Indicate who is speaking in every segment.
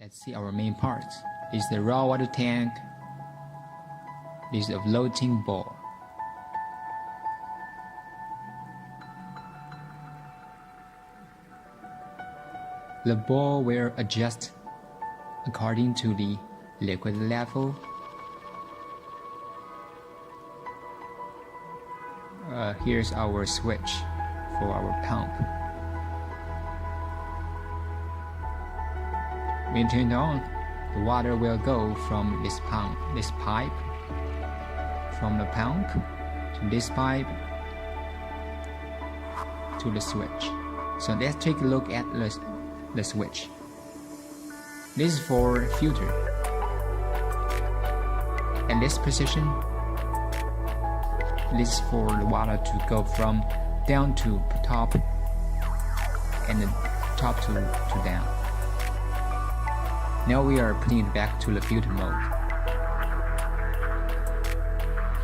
Speaker 1: Let's see our main parts. This is the raw water tank. This is a floating ball. The ball will adjust according to the liquid level. Here's our switch for our pump. When turned on, the water will go from this pipe, from the pump to this pipe to the switch. So let's take a look at the switch. This is for filter. At this position, this is for the water to go from down to top and then top to down. Now we are putting it back to the filter mode.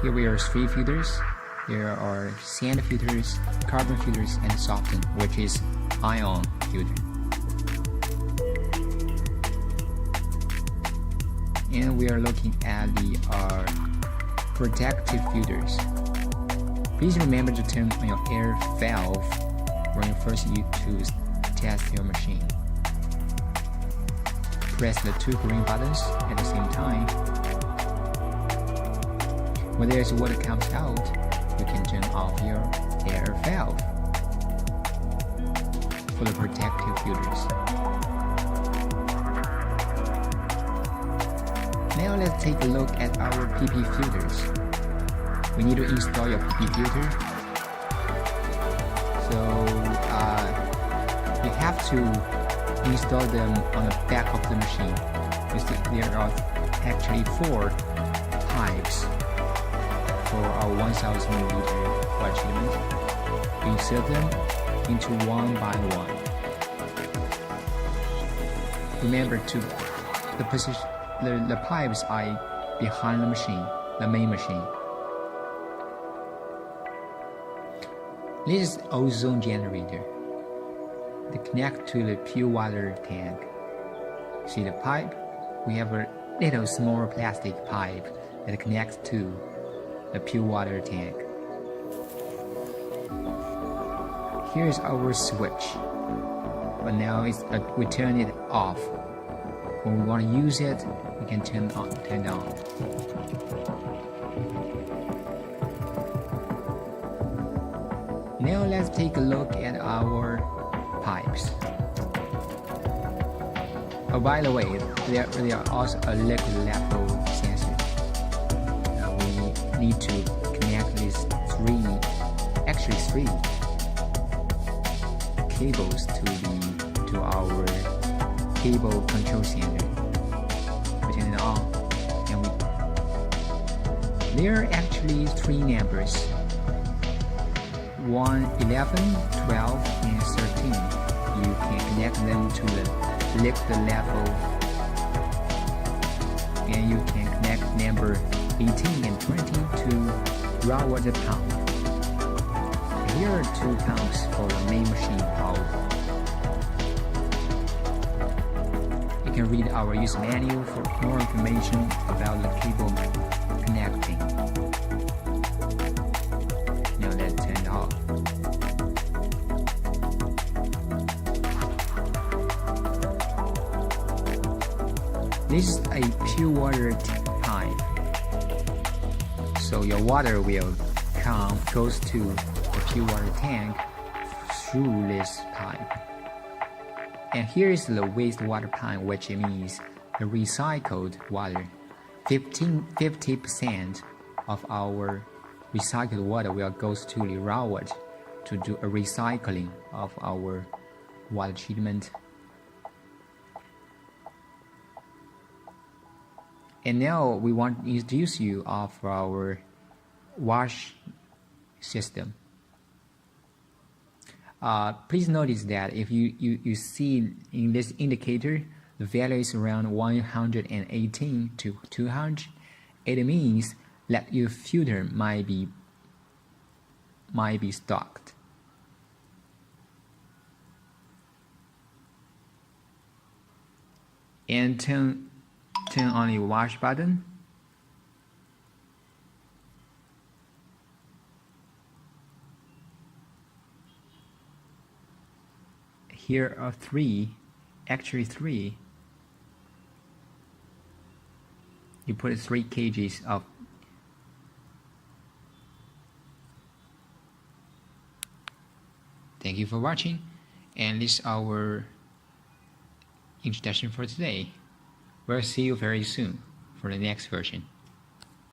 Speaker 1: Here we are 3 filters. There are sand filters, carbon filters, and soften, which is ion filter. And we are looking at the protective filters. Please remember to turn on your air valve when you first use to test your machine. Press the 2 green buttons at the same time. When there's water comes out, you can turn off your air valve for the protective filters. Now let's take a look at our PP filters. We need to install your PP filter. So you have to install them on the back of the machine. There are actually 4 pipes for our 1000 milliliter water treatment. We insert them into one by one. Remember to the position. The pipes are behind the machine, the main machine. This is ozone generator. They connect to the pure water tank. See the pipe? We have a little small plastic pipe that connects to the pure water tank. Here's our switch. But now we turn it off. When we want to use it, we can turn it on. Now let's take a look at our pipes. Oh, by the way, there are also a liquid level sensor. We need to connect these 3 cables to our cable control center. We turn it on, and there are actually 3 numbers: 1, 11, 12, and 13. You can connect them to the liquid level, and you can connect number 18 and 20 to raw water pump. Here are 2 pumps for the main machine power. You can read our user manual for more information about the cable connecting. Now let's turn it off. This is a pure water pipe. So your water will goes to the pure water tank through this pipe. And here is the wastewater pipe, which means the recycled water. 50% of our recycled water will go to the raw water to do a recycling of our water treatment. And now we want to introduce you of our wash system. Please notice that if you see in this indicator, the value is around 118 to 200. It means that your filter might be stocked. and turn on the wash button. Here are actually three. You put 3 kgs of Thank you for watching, and this is our introduction for today. We'll see you very soon for the next version.